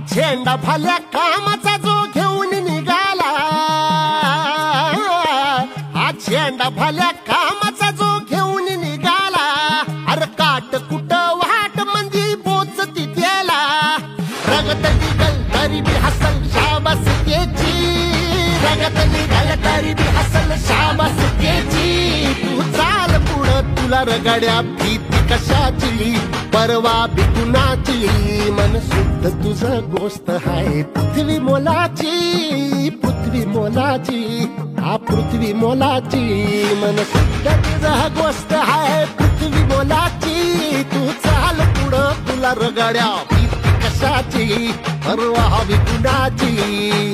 झेंडा भाल्या कामाचा जो घेऊन निघाला, हा झेंडा भाल्या कामाचा जो घेऊन निघाला, अरे काट कुट वाट मंदी बोचती त्याला, रगत निघल तरी बी हसल शाबास त्याची, रगत निघल तरी बी हसल शाबास त्याची. तू चाल पुढं तुला रगड्या भीती कशाची, परवा बी कुणाची, मन शुद्ध तुझं गोष्ट हाय पृथ्वी मोलाची, पृथ्वी मोलाची, हा पृथ्वी मोलाची, मन शुद्ध तुझं गोष्ट हाय पृथ्वी मोलाची. तू चाल पुढं तुला रगड्या भीती कशाची, परवा बी कुणाची.